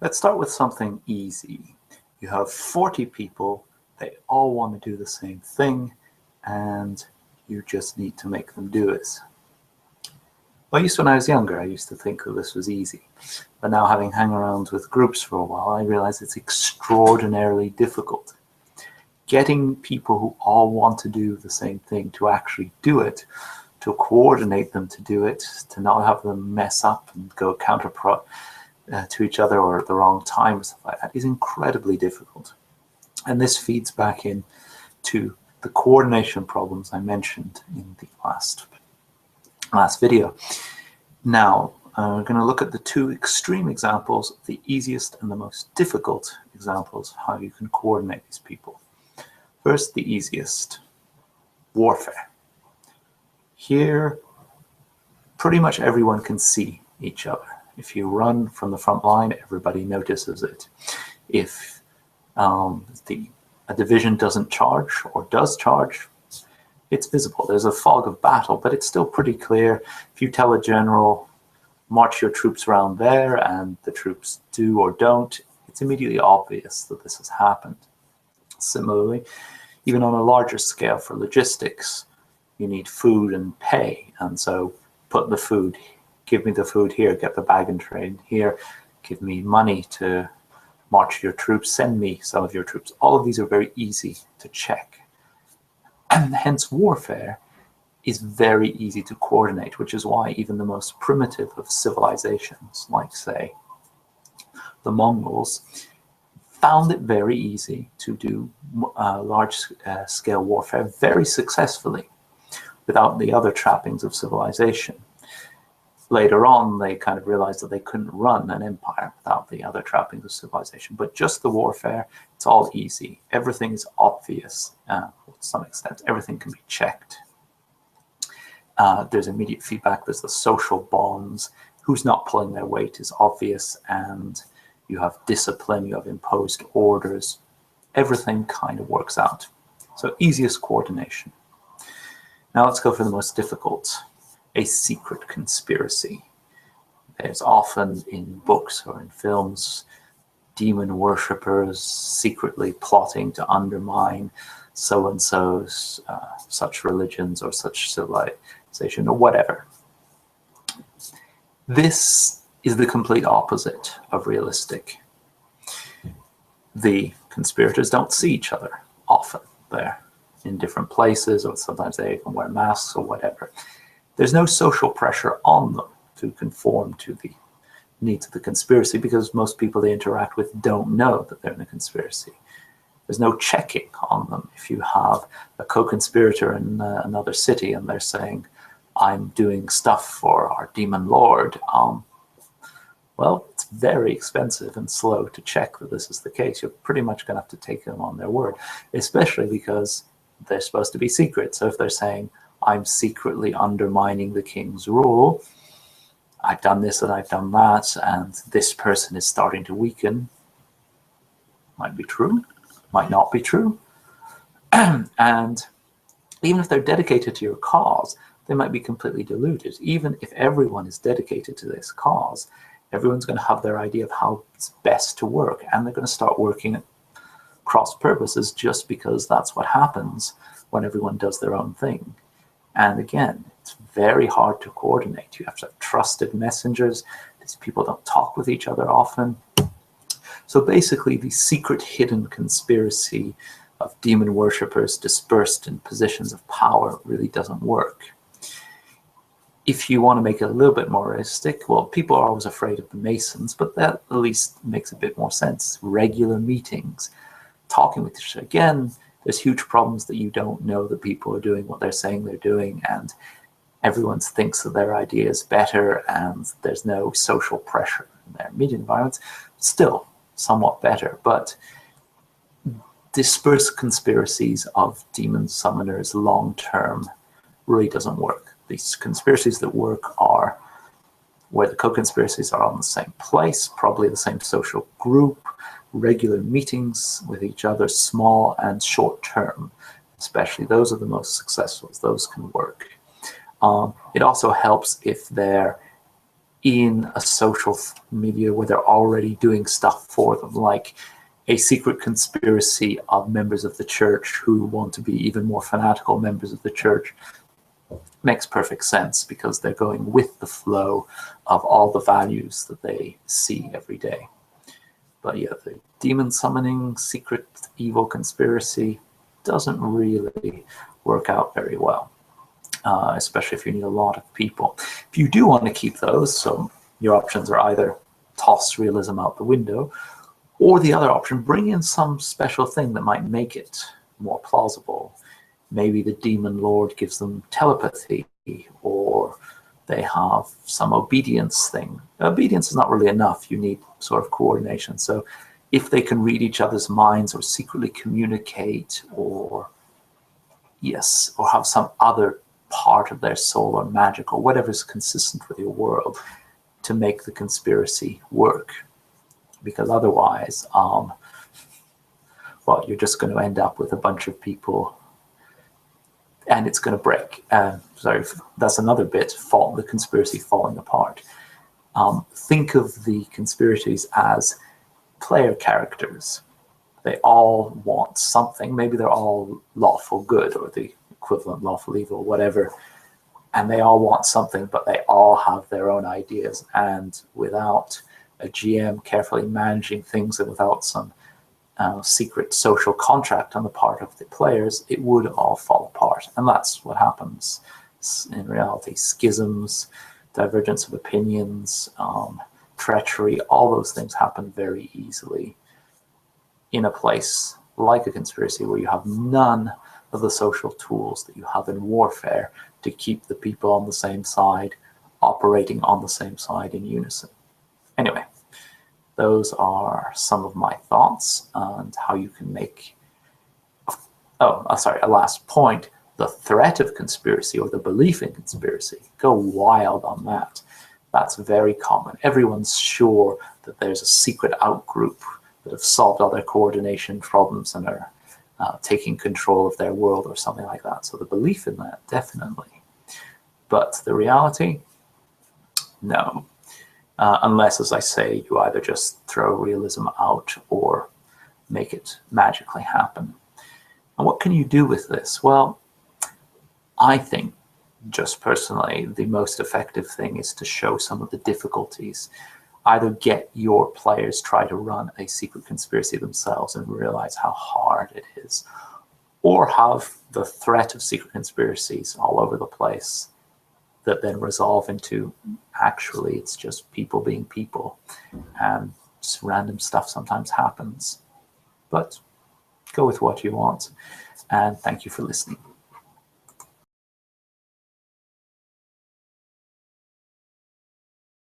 Let's start with something easy. You have 40 people, they all want to do the same thing, and you just need to make them do it. Well, when I was younger, I used to think that this was easy. But now, having hung around with groups for a while, I realize it's extraordinarily difficult. Getting people who all want to do the same thing to actually do it, to coordinate them to do it, to not have them mess up and go counter to each other or at the wrong time or stuff like that, is incredibly difficult. And this feeds back into the coordination problems I mentioned in the last video. Now, we're going to look at the two extreme examples, the easiest and the most difficult examples, how you can coordinate these people. First, the easiest, warfare. Here, pretty much everyone can see each other. If you run from the front line, everybody notices it. If a division doesn't charge or does charge, it's visible. There's a fog of battle, but it's still pretty clear. If you tell a general, march your troops around there, and the troops do or don't, it's immediately obvious that this has happened. Similarly, even on a larger scale for logistics, you need food and pay, and so put the food, give me the food here, get the bag and train here, give me money to march your troops, send me some of your troops. All of these are very easy to check. And hence warfare is very easy to coordinate, which is why even the most primitive of civilizations, like say the Mongols, found it very easy to do large-scale warfare very successfully without the other trappings of civilization. Later on, they kind of realized that they couldn't run an empire without the other trappings of civilization. But just the warfare, it's all easy. Everything is obvious to some extent. Everything can be checked. There's immediate feedback. There's the social bonds. Who's not pulling their weight is obvious. And you have discipline. You have imposed orders. Everything kind of works out. So easiest coordination. Now let's go for the most difficult. A secret conspiracy. There's often in books or in films demon worshippers secretly plotting to undermine so-and-so's such religions or such civilization or whatever. This is the complete opposite of realistic. The conspirators don't see each other often. They're in different places, or sometimes they even wear masks or whatever. There's no social pressure on them to conform to the needs of the conspiracy because most people they interact with don't know that they're in a conspiracy. There's no checking on them. If you have a co-conspirator in another city and they're saying, I'm doing stuff for our demon lord, well, it's very expensive and slow to check that this is the case. You're pretty much going to have to take them on their word, especially because they're supposed to be secret. So if they're saying, I'm secretly undermining the king's rule, I've done this and I've done that, and this person is starting to weaken, might be true, might not be true. And even if they're dedicated to your cause, they might be completely deluded. Even if everyone is dedicated to this cause, everyone's going to have their idea of how it's best to work, and they're going to start working at cross purposes just because that's what happens when everyone does their own thing. And again, it's very hard to coordinate. You have to have trusted messengers. These people don't talk with each other often. So basically, the secret hidden conspiracy of demon worshippers dispersed in positions of power really doesn't work. If you want to make it a little bit more realistic, well, people are always afraid of the Masons, but that at least makes a bit more sense. Regular meetings, talking with each other. Again, there's huge problems that you don't know that people are doing what they're saying they're doing, and everyone thinks that their idea is better, and there's no social pressure in their media environments. Still somewhat better, but dispersed conspiracies of demon summoners long-term really doesn't work. These conspiracies that work are where the co-conspiracies are on the same place, probably the same social group, regular meetings with each other, small and short-term, especially. Those are the most successful. Those can work. It also helps if they're in a social media where they're already doing stuff for them, like a secret conspiracy of members of the church who want to be even more fanatical members of the church. Makes perfect sense because they're going with the flow of all the values that they see every day. But yeah, the demon summoning secret evil conspiracy doesn't really work out very well, especially if you need a lot of people. If you do want to keep those, so your options are either toss realism out the window, or the other option, bring in some special thing that might make it more plausible. Maybe the demon lord gives them telepathy, or they have some obedience thing. Obedience is not really enough. You need sort of coordination. So if they can read each other's minds or secretly communicate, or yes, or have some other part of their soul or magic or whatever is consistent with your world to make the conspiracy work. Because otherwise, well, you're just going to end up with a bunch of people and it's going to break. Sorry, that's another bit, the conspiracy falling apart. Think of the conspiracies as player characters. They all want something. Maybe they're all lawful good or the equivalent lawful evil, whatever. And they all want something, but they all have their own ideas. And without a GM carefully managing things and without some secret social contract on the part of the players, it would all fall apart. And that's what happens in reality. Schisms, divergence of opinions, treachery, all those things happen very easily in a place like a conspiracy where you have none of the social tools that you have in warfare to keep the people on the same side, operating on the same side in unison. Anyway, those are some of my thoughts on how you can make, a last point, the threat of conspiracy or the belief in conspiracy. Go wild on that. That's very common. Everyone's sure that there's a secret outgroup that have solved all their coordination problems and are taking control of their world or something like that. So the belief in that, definitely. But the reality, no. Unless, as I say, you either just throw realism out or make it magically happen. And what can you do with this? Well, I think, just personally, the most effective thing is to show some of the difficulties. Either get your players try to run a secret conspiracy themselves and realize how hard it is, or have the threat of secret conspiracies all over the place that then resolve into, actually, it's just people being people, and just random stuff sometimes happens. But go with what you want, and thank you for listening.